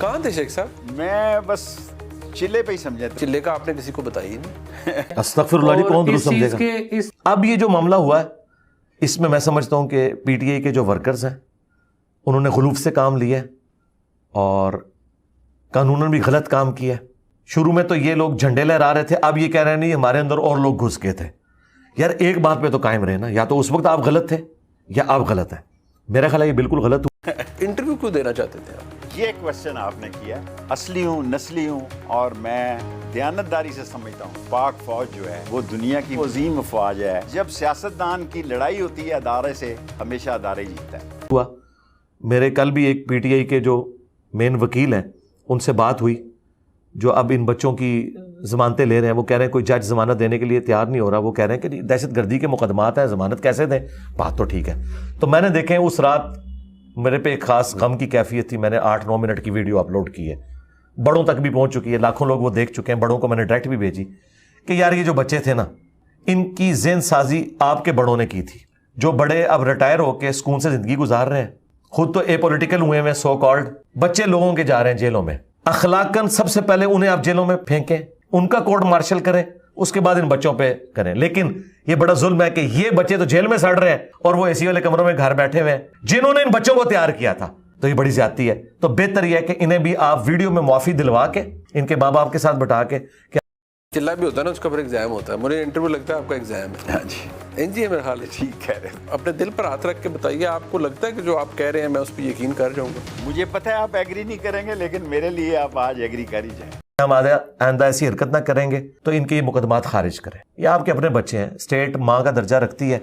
کہاں تھے شیخ صاحب؟ میں بس چلے پہ ہی سمجھا تھا. چلے کا آپ نے کسی کو بتائی نہیں. استغفر اللہ جی, کون درست سمجھے گا. اب یہ جو معاملہ ہوا ہے اس میں سمجھتا ہوں کہ پی ٹی آئی کے جو ورکرز ہیں انہوں نے خلوص سے کام لیا ہے اور قانوناً بھی غلط کام کیا ہے. شروع میں تو یہ لوگ جھنڈے لہرا رہے تھے, اب یہ کہہ رہے ہیں نہیں ہمارے اندر اور لوگ گھس گئے تھے. یار ایک بات پہ تو قائم رہے نا, یا تو اس وقت آپ غلط تھے یا آپ غلط ہیں. میرا خیال ہے یہ بالکل غلط ہوا. انٹرویو کیوں دینا چاہتے تھے آپ؟ یہ کوشچن آپ نے کیا, اصلی ہوں نسلی ہوں, اور میں دیانتداری سے سمجھتا ہوں پاک فوج جو ہے وہ دنیا کی عظیم فوج ہے. جب سیاستدان کی لڑائی ہوتی ہے ادارے سے, ہمیشہ ادارے جیتتا ہے. ہوا میرے کل بھی ایک پی ٹی آئی کے جو مین وکیل ہیں ان سے بات ہوئی, جو اب ان بچوں کی ضمانتیں لے رہے ہیں. وہ کہہ رہے ہیں کوئی جج ضمانت دینے کے لیے تیار نہیں ہو رہا. وہ کہہ رہے ہیں کہ دہشت گردی کے مقدمات ہیں, ضمانت کیسے دیں. بات تو ٹھیک ہے. تو میں نے دیکھیں اس رات میرے پہ ایک خاص غم کی کیفیت تھی. میں نے 8-9 منٹ کی ویڈیو اپلوڈ کی ہے, بڑوں تک بھی پہنچ چکی ہے, لاکھوں لوگ وہ دیکھ چکے ہیں. بڑوں کو میں نے ڈائریکٹ بھی بھیجی کہ یار یہ جو بچے تھے نا, ان کی ذہن سازی آپ کے بڑوں نے کی تھی. جو بڑے اب ریٹائر ہو کے سکون سے زندگی گزار رہے ہیں, خود تو اے پولیٹیکل ہوئے ہیں سو کالڈ, بچے لوگوں کے جا رہے ہیں جیلوں میں. اخلاقاً سب سے پہلے انہیں آپ جیلوں میں پھینکیں, ان کا کورٹ مارشل کریں, اس کے بعد ان بچوں پہ کریں. لیکن یہ بڑا ظلم ہے کہ یہ بچے تو جیل میں سڑ رہے ہیں اور وہ اے سی والے کمروں میں گھر بیٹھے ہوئے ہیں جنہوں نے ان بچوں کو تیار کیا تھا. تو یہ بڑی زیادتی ہے. تو بہتر یہ ہے کہ انہیں بھی آپ ویڈیو میں معافی دلوا کے ان کے ماں باپ کے ساتھ بٹھا کے. چلا بھی ہوتا ہے نا, اس کا پھر ایگزام ہوتا ہے. مجھے انٹرویو لگتا ہے آپ کا ایگزام ہے. ہاں جی, جی میرا حال ہے. ٹھیک کہہ رہے ہیں. اپنے دل پر ہاتھ رکھ کے بتائیے, آپ کو لگتا ہے کہ جو آپ کہہ رہے ہیں میں اس پہ یقین کر جاؤں گا؟ مجھے پتہ ہے آپ ایگری نہیں کریں گے, لیکن میرے لیے آپ آج ایگری کر ہی جائیں. ہم آئندہ ایسی حرکت نہ کریں گے تو ان کے یہ مقدمات خارج کریں. یہ آپ کے اپنے بچے ہیں, اسٹیٹ ماں کا درجہ رکھتی ہے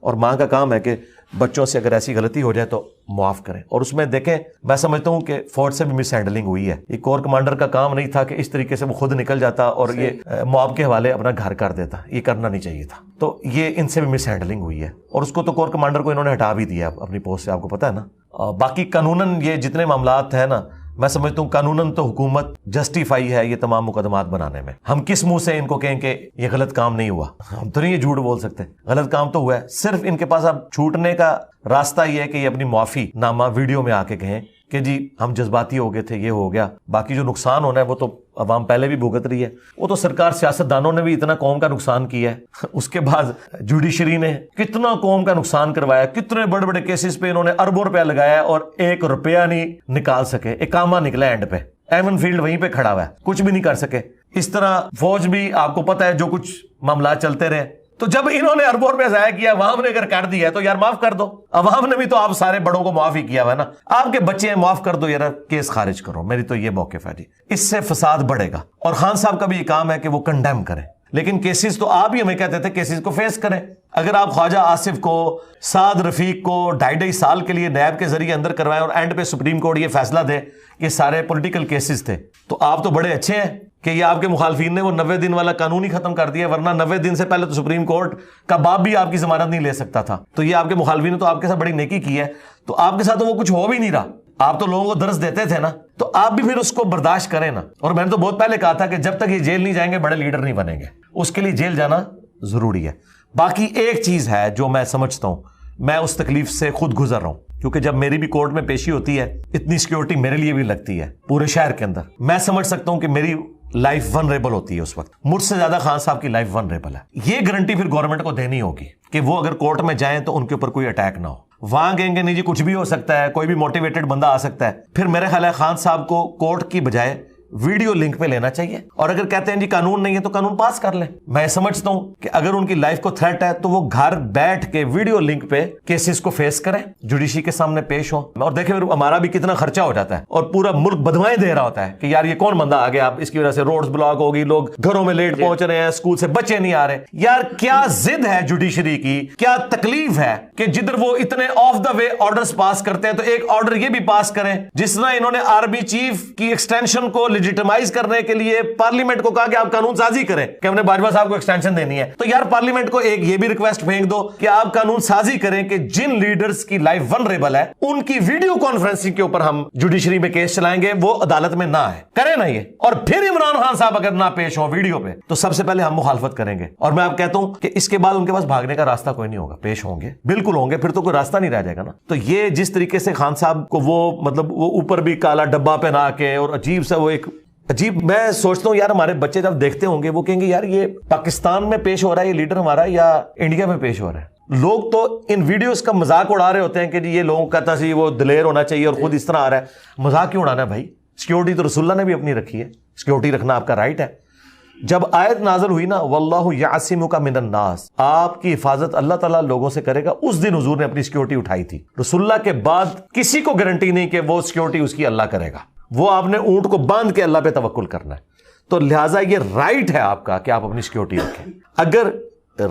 اور ماں کا کام ہے کہ بچوں سے اگر ایسی غلطی ہو جائے تو معاف کریں. اور اس میں دیکھیں میں سمجھتا ہوں کہ فوج سے بھی مس ہینڈلنگ ہوئی ہے. یہ کور کمانڈر کا کام نہیں تھا کہ اس طریقے سے وہ خود نکل جاتا اور یہ معاف کے حوالے اپنا گھر کر دیتا. یہ کرنا نہیں چاہیے تھا. تو یہ ان سے بھی مس ہینڈلنگ ہوئی ہے اور اس کو تو کور کمانڈر کو انہوں نے ہٹا بھی دیا اپنی پوسٹ سے, آپ کو پتہ ہے نا. باقی قانوناً یہ جتنے معاملات ہیں نا, میں سمجھتا ہوں قانوناً تو حکومت جسٹیفائی ہے یہ تمام مقدمات بنانے میں. ہم کس منہ سے ان کو کہیں کہ یہ غلط کام نہیں ہوا؟ ہم تو نہیں یہ جھوٹ بول سکتے, غلط کام تو ہوا ہے. صرف ان کے پاس اب چھوٹنے کا راستہ یہ ہے کہ یہ اپنی معافی نامہ ویڈیو میں آ کے کہیں کہ جی ہم جذباتی ہو گئے تھے, یہ ہو گیا. باقی جو نقصان ہونا ہے وہ تو عوام پہلے بھی بھگت رہی ہے. وہ تو سرکار سیاستدانوں نے بھی اتنا قوم کا نقصان کیا ہے, اس کے بعد جوڈیشری نے کتنا قوم کا نقصان کروایا, کتنے بڑے بڑے کیسز پہ انہوں نے اربوں روپیہ لگایا اور 1 روپیہ نہیں نکال سکے. اقامہ نکلا اینڈ پہ, ایمن فیلڈ وہیں پہ کھڑا ہوا ہے, کچھ بھی نہیں کر سکے. اس طرح فوج بھی آپ کو پتہ ہے جو کچھ معاملات چلتے رہے. تو جب انہوں نے اربوں روپے ضائع کیا, عوام نے اگر کر دیا ہے تو یار معاف کر دو. عوام نے بھی تو آپ سارے بڑوں کو معاف ہی کیا ہوا ہے نا. آپ کے بچے ہیں, معاف کر دو یار, کیس خارج کرو. میری تو یہ موقف ہے جی. اس سے فساد بڑھے گا. اور خان صاحب کا بھی یہ کام ہے کہ وہ کنڈیم کریں, لیکن کیسز تو آپ ہی ہمیں کہتے تھے کیسز کو فیس کریں. اگر آپ خواجہ آصف کو, سعد رفیق کو 2.5 سال کے لیے نیب کے ذریعے اندر کروائیں اور اینڈ پہ سپریم کورٹ یہ فیصلہ دے کہ سارے پولیٹیکل کیسز تھے, تو آپ تو بڑے اچھے ہیں کہ یہ آپ کے مخالفین نے وہ 90 دن والا قانون ہی ختم کر دیا, ورنہ 90 دن سے پہلے تو سپریم کورٹ کا باپ بھی آپ کی ضمانت نہیں لے سکتا تھا. تو یہ آپ کے مخالفین نے تو آپ کے ساتھ بڑی نیکی کی ہے. تو آپ کے ساتھ تو وہ کچھ ہو بھی نہیں رہا, آپ تو لوگوں کو درس دیتے تھے نا, تو آپ بھی پھر اس کو برداشت کریں نا. اور میں نے تو بہت پہلے کہا تھا کہ جب تک یہ جیل نہیں جائیں گے بڑے لیڈر نہیں بنیں گے. اس کے لیے جیل جانا ضروری ہے. باقی ایک چیز ہے جو میں سمجھتا ہوں, میں اس تکلیف سے خود گزر رہا ہوں, کیونکہ جب میری بھی کورٹ میں پیشی ہوتی ہے اتنی سیکیورٹی میرے لیے بھی لگتی ہے پورے شہر کے اندر. میں سمجھ سکتا ہوں کہ میری لائف ونریبل ہوتی ہے اس وقت, مجھ سے زیادہ خان صاحب کی لائف ونریبل ہے. یہ گارنٹی پھر گورنمنٹ کو دینی ہوگی کہ وہ اگر کورٹ میں جائیں تو ان کے اوپر کوئی اٹیک نہ ہو. وہاں کہیں گے نہیں جی کچھ بھی ہو سکتا ہے, کوئی بھی موٹیویٹڈ بندہ آ سکتا ہے. پھر میرے خیال ہے خان صاحب کو کورٹ کی بجائے ویڈیو لنک پہ لینا چاہیے. اور اگر کہتے ہیں جی قانون نہیں ہے تو قانون پاس کر لیں. میں سمجھتا ہوں کہ اگر ان کی لائف کو تھریٹ ہے تو وہ گھر بیٹھ کے ویڈیو لنک پہ کیسز کو فیس کریں, جوڈیشری کے سامنے پیش ہوں. اور دیکھیں ہمارا بھی کتنا خرچہ ہو جاتا ہے اور پورا ملک بدوائیں دے رہا ہوتا ہے کہ یار یہ کون بندہ آ گیا, آپ اس کی وجہ سے روڈز بلاک ہوگی, لوگ گھروں میں لیٹ پہنچ رہے ہیں, اسکول سے بچے نہیں آ رہے. یار کیا ضد ہے جوڈیشری کی, کیا تکلیف ہے کہ جدھر وہ اتنے آف دا وے آرڈرز پاس کرتے ہیں تو ایک آرڈر یہ بھی پاس کریں جس طرح انہوں نے آرمی چیف کی ایکسٹینشن کو لیجیٹمائز کرنے کے لیے پارلیمنٹ کو کہا کہ آپ قانون سازی کریں کہ ہم نے باجوہ صاحب کو ایکسٹینشن دینی ہے. تو یار پارلیمنٹ کو ایک یہ بھی ریکویسٹ پھینک دو کہ آپ قانون سازی کریں کہ جن لیڈرز کی لائف ونریبل ہے ان کی ویڈیو کانفرنسنگ کے اوپر ہم جوڈیشری میں کیس چلائیں گے, وہ عدالت میں نہ آئے, کریں نا یہ. اور پھر عمران خان صاحب اگر نہ پیش ہوں ویڈیو پہ تو سب سے پہلے ہم مخالفت کریں گے. اور میں آپ کہتا ہوں کہ اس کے بعد ان کے پاس بھاگنے کا راستہ کوئی نہیں ہوگا, پیش ہوں گے, بالکل ہوں گے, پھر تو کوئی راستہ نہیں رہ جائے گا نا. تو یہ جس طریقے سے خان صاحب کو وہ مطلب وہ اوپر بھی کالا ڈبہ پہنا کے اور عجیب سا وہ ایک عجیب, میں سوچتا ہوں یار ہمارے بچے جب دیکھتے ہوں گے وہ کہیں گے یار یہ پاکستان میں پیش ہو رہا ہے یہ لیڈر ہمارا یا انڈیا میں پیش ہو رہا ہے. لوگ تو ان ویڈیوز کا مذاق اڑا رہے ہوتے ہیں کہ یہ لوگوں کا کہتا سی وہ دلیر ہونا چاہیے اور خود اس طرح آ رہا ہے. مذاق کیوں اڑانا ہے بھائی؟ سیکیورٹی تو رسول اللہ نے بھی اپنی رکھی ہے, سیکیورٹی رکھنا آپ کا رائٹ ہے. جب آیت نازل ہوئی نا واللہ یعصمک من الناس, آپ کی حفاظت اللہ تعالیٰ لوگوں سے کرے گا, اس دن حضور نے اپنی سیکیورٹی اٹھائی تھی. رسول اللہ کے بعد کسی کو گارنٹی نہیں کہ وہ سیکیورٹی اس کی اللہ کرے گا, وہ آپ نے اونٹ کو باندھ کے اللہ پہ توکل کرنا ہے. تو لہٰذا یہ رائٹ ہے آپ کا کہ آپ اپنی سیکیورٹی رکھیں. اگر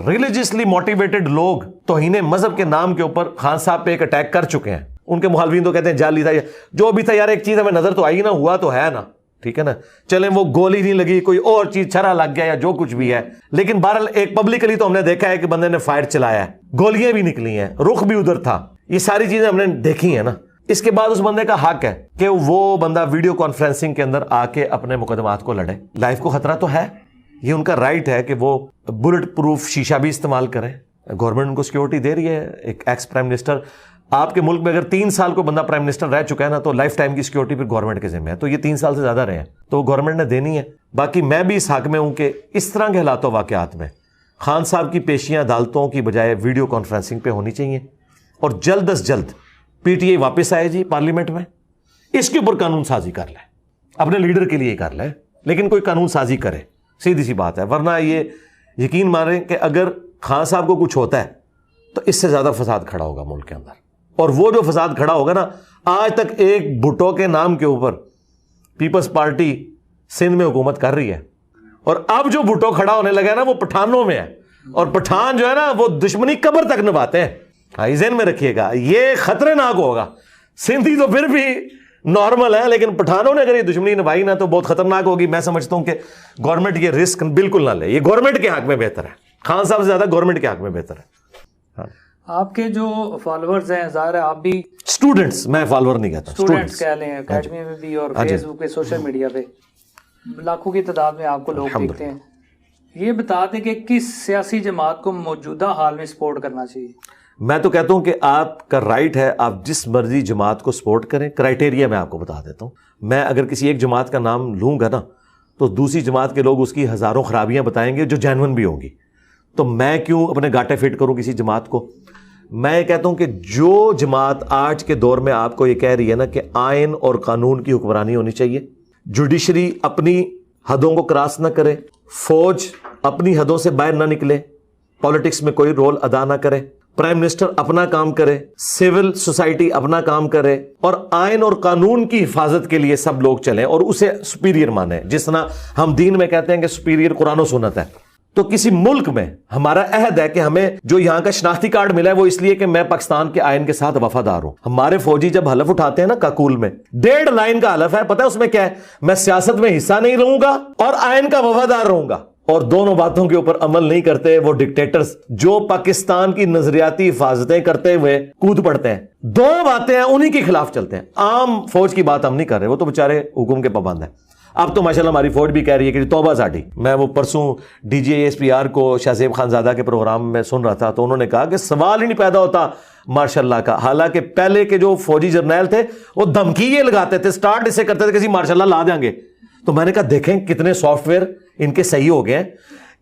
ریلیجیسلی موٹیویٹڈ لوگ توہین مذہب کے نام کے اوپر خان صاحب پہ ایک اٹیک کر چکے ہیں, ان کے مخالفین تو کہتے ہیں جعلی تھا, جو بھی تھا یار ایک چیز ہمیں نظر تو آئی نا, ہوا تو ہے نا, ٹھیک ہے نا, چلیں وہ گولی نہیں لگی, کوئی اور چیز چھرا لگ گیا یا جو کچھ بھی ہے, لیکن بہرحال ایک پبلکلی تو ہم نے دیکھا ہے کہ بندے نے فائر چلایا ہے, گولیاں بھی نکلی ہیں, رخ بھی ادھر تھا, یہ ساری چیزیں ہم نے دیکھی ہیں نا. اس کے بعد اس بندے کا حق ہے کہ وہ بندہ ویڈیو کانفرنسنگ کے اندر آ کے اپنے مقدمات کو لڑے. لائف کو خطرہ تو ہے, یہ ان کا رائٹ ہے کہ وہ بلٹ پروف شیشہ بھی استعمال کریں, گورنمنٹ ان کو سیکیورٹی دے رہی ہے. ایک ایکس پرائم منسٹر, آپ کے ملک میں اگر 3 سال کو بندہ پرائم منسٹر رہ چکا ہے نا تو لائف ٹائم کی سیکیورٹی پھر گورنمنٹ کے ذمہ ہے, تو یہ 3 سال سے زیادہ رہے ہیں تو وہ گورنمنٹ نے دینی ہے. باقی میں بھی اس حق میں ہوں کہ اس طرح کے حالات و واقعات میں خان صاحب کی پیشیاں عدالتوں کی بجائے ویڈیو کانفرنسنگ پہ ہونی چاہیے, اور جلد از جلد پی ٹی آئی واپس آئے جی پارلیمنٹ میں, اس کے اوپر قانون سازی کر لے, اپنے لیڈر کے لیے کر لے, لیکن کوئی قانون سازی کرے, سیدھی سی بات ہے. ورنہ یہ یقین مانیں کہ اگر خان صاحب کو کچھ ہوتا ہے تو اس سے زیادہ فساد کھڑا ہوگا ملک کے اندر, اور وہ جو فساد کھڑا ہوگا نا, آج تک ایک بھٹو کے نام کے اوپر پیپلز پارٹی سندھ میں حکومت کر رہی ہے, اور اب جو بھٹو کھڑا ہونے لگا ہے نا وہ پٹھانوں میں ہے, اور پٹھان جو ہے نا وہ دشمنی قبر تک نبھاتے ہیں. ہاں ذہن میں رکھیے گا, یہ خطرناک ہوگا. سندھی تو پھر بھی نارمل ہے, لیکن پٹھانوں نے اگر یہ دشمنی نبھائی نا تو بہت خطرناک ہوگی. میں سمجھتا ہوں کہ گورنمنٹ یہ رسک بالکل نہ لے, یہ گورنمنٹ کے حق میں بہتر ہے, خان صاحب سے زیادہ گورنمنٹ کے حق میں بہتر ہے. آپ کے جو فالوورز ہیں, ظاہر ہے آپ بھی اسٹوڈنٹس, میں فالوور نہیں کہتا, اسٹوڈنٹس کہہ لیں, اکیڈمی میں بھی اور فیس بک پہ, سوشل میڈیا پہ لاکھوں کی تعداد میں آپ کو لوگ دیکھتے ہیں. یہ بتا دیں کہ کس سیاسی جماعت کو موجودہ حال میں سپورٹ کرنا چاہیے؟ میں تو کہتا ہوں کہ آپ کا رائٹ ہے, آپ جس مرضی جماعت کو سپورٹ کریں. کرائٹیریا میں آپ کو بتا دیتا ہوں, میں اگر کسی ایک جماعت کا نام لوں گا نا تو دوسری جماعت کے لوگ اس کی ہزاروں خرابیاں بتائیں گے جو جینون بھی ہوں گی, تو میں کیوں اپنے گاٹے فٹ کروں کسی جماعت کو. میں یہ کہتا ہوں کہ جو جماعت آج کے دور میں آپ کو یہ کہہ رہی ہے نا کہ آئین اور قانون کی حکمرانی ہونی چاہیے, جوڈیشری اپنی حدوں کو کراس نہ کرے, فوج اپنی حدوں سے باہر نہ نکلے, پالیٹکس میں کوئی رول ادا نہ کرے, پرائم منسٹر اپنا کام کرے, سول سوسائٹی اپنا کام کرے, اور آئین اور قانون کی حفاظت کے لیے سب لوگ چلیں اور اسے سپیریئر مانیں. جس طرح ہم دین میں کہتے ہیں کہ سپیریئر قرآن و سنت ہے, تو کسی ملک میں ہمارا عہد ہے کہ ہمیں جو یہاں کا شناختی کارڈ ملا ہے وہ اس لیے کہ میں پاکستان کے آئین کے ساتھ وفادار ہوں. ہمارے فوجی جب حلف اٹھاتے ہیں نا کاکول میں, 1.5 لائن کا حلف ہے, پتہ ہے اس میں کیا ہے؟ میں سیاست میں حصہ نہیں لوں گا اور آئین کا وفادار رہوں گا. اور دونوں باتوں کے اوپر عمل نہیں کرتے وہ ڈکٹیٹرز جو پاکستان کی نظریاتی حفاظتیں کرتے ہوئے کود پڑتے ہیں. 2 باتیں ہیں انہی کے خلاف چلتے ہیں. عام فوج کی بات ہم نہیں کر رہے, وہ تو بیچارے حکم کے پابند ہیں. اب تو ماشاءاللہ ہماری فوج بھی کہہ رہی ہے کہ توبہ ساٹھی. میں وہ پرسوں D G S P R کو شاہ زیب خان زادہ کے پروگرام میں سن رہا تھا, تو انہوں نے کہا کہ سوال ہی نہیں پیدا ہوتا ماشاءاللہ کا. حالانکہ پہلے کے جو فوجی جرنیل تھے وہ دھمکی یہ لگاتے تھے, سٹارٹ اسے کرتے تھے کہ ماشاءاللہ لا دیں گے. تو میں نے کہا دیکھیں کتنے سافٹ ویئر ان کے صحیح ہو گئے ہیں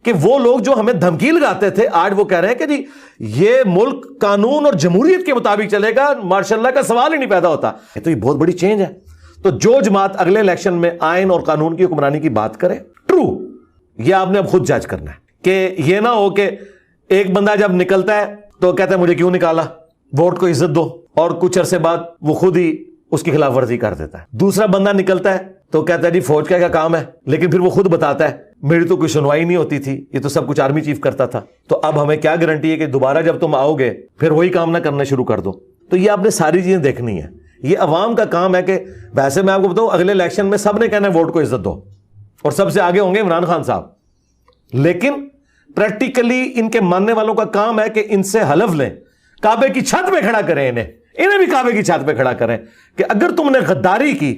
کہ وہ لوگ جو ہمیں دھمکی لگاتے تھے آج وہ کہہ رہے ہیں کہ جی یہ ملک قانون اور جمہوریت کے مطابق چلے گا, ماشاءاللہ کا سوال ہی نہیں پیدا ہوتا. تو یہ بہت بڑی چینج ہے. تو جو جماعت اگلے الیکشن میں آئین اور قانون کی حکمرانی کی بات کرے, ٹرو, یہ آپ نے اب خود جج کرنا ہے کہ یہ نہ ہو کہ ایک بندہ جب نکلتا ہے تو کہتا ہے مجھے کیوں نکالا, ووٹ کو عزت دو, اور کچھ عرصے بعد وہ خود ہی اس کی خلاف ورزی کر دیتا ہے. دوسرا بندہ نکلتا ہے تو کہتا ہے جی فوج کا کیا کام ہے, لیکن پھر وہ خود بتاتا ہے میری تو کوئی سنوائی نہیں ہوتی تھی, یہ تو سب کچھ آرمی چیف کرتا تھا. تو اب ہمیں کیا گارنٹی ہے کہ دوبارہ جب تم آؤ گے پھر وہی کام نہ کرنا شروع کر دو. تو یہ آپ نے ساری چیزیں دیکھنی ہے. یہ عوام کا کام ہے کہ ویسے میں آپ کو بتاؤں اگلے الیکشن میں سب نے کہنا ہے ووٹ کو عزت دو اور سب سے آگے ہوں گے عمران خان صاحب, لیکن پریکٹیکلی ان کے ماننے والوں کا کام ہے کہ ان سے حلف لیں, کعبے کی چھت پہ کھڑا کریں, انہیں بھی کعبے کی چھت پہ کھڑا کریں کہ اگر تم نے غداری کی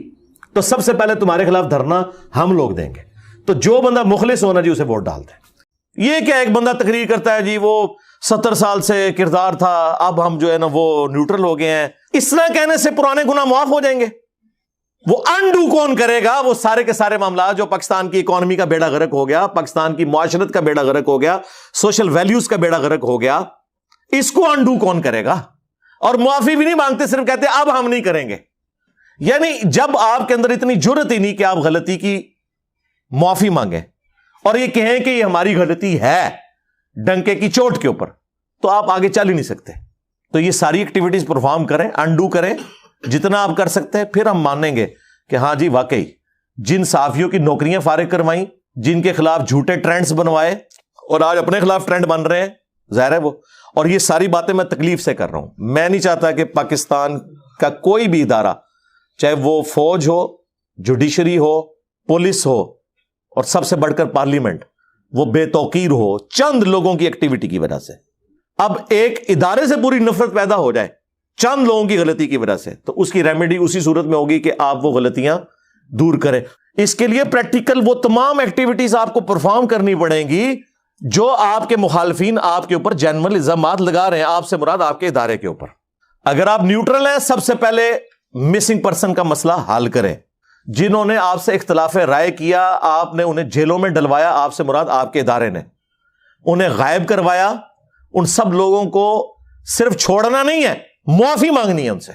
تو سب سے پہلے تمہارے خلاف دھرنا ہم لوگ دیں گے. تو جو بندہ مخلص ہونا جی اسے ووٹ ڈال دیں. یہ کیا ایک بندہ تقریر کرتا ہے جی وہ 70 سال سے کردار تھا, اب ہم جو ہے نا وہ نیوٹرل ہو گئے ہیں, اس طرح کہنے سے پرانے گناہ معاف ہو جائیں گے؟ وہ انڈو کون کرے گا وہ سارے کے سارے معاملات جو پاکستان کی اکانومی کا بیڑا غرق ہو گیا, پاکستان کی معاشرت کا بیڑا غرق ہو گیا, سوشل ویلیوز کا بیڑا غرق ہو گیا, اس کو انڈو کون کرے گا؟ اور معافی بھی نہیں مانگتے, صرف کہتے اب ہم نہیں کریں گے. یعنی جب آپ کے اندر اتنی جرت ہی نہیں کہ آپ غلطی کی معافی مانگیں اور یہ کہیں کہ یہ ہماری غلطی ہے ڈنکے کی چوٹ کے اوپر, تو آپ آگے چل ہی نہیں سکتے. تو یہ ساری ایکٹیویٹیز پرفارم کریں, انڈو کریں جتنا آپ کر سکتے ہیں, پھر ہم مانیں گے کہ ہاں جی واقعی جن صحافیوں کی نوکریاں فارغ کروائیں, جن کے خلاف جھوٹے ٹرینڈز بنوائے اور آج اپنے خلاف ٹرینڈ بن رہے ہیں, ظاہر ہے وہ. اور یہ ساری باتیں میں تکلیف سے کر رہا ہوں. میں نہیں چاہتا کہ پاکستان کا کوئی بھی ادارہ, چاہے وہ فوج ہو, جوڈیشری ہو, پولیس ہو اور سب سے بڑھ کر پارلیمنٹ, وہ بے توقیر ہو چند لوگوں کی ایکٹیویٹی کی وجہ سے. اب ایک ادارے سے پوری نفرت پیدا ہو جائے چند لوگوں کی غلطی کی وجہ سے, تو اس کی ریمیڈی اسی صورت میں ہوگی کہ آپ وہ غلطیاں دور کریں. اس کے لیے پریکٹیکل وہ تمام ایکٹیویٹیز آپ کو پرفارم کرنی پڑیں گی جو آپ کے مخالفین آپ کے اوپر جنرل الزامات لگا رہے ہیں, آپ سے مراد آپ کے ادارے کے اوپر. اگر آپ نیوٹرل ہیں, سب سے پہلے مسنگ پرسن کا مسئلہ حل کریں. جنہوں نے آپ سے اختلاف رائے کیا, آپ نے انہیں جیلوں میں ڈلوایا, آپ سے مراد آپ کے ادارے نے انہیں غائب کروایا, ان سب لوگوں کو صرف چھوڑنا نہیں ہے, معافی مانگنی ہے ان سے.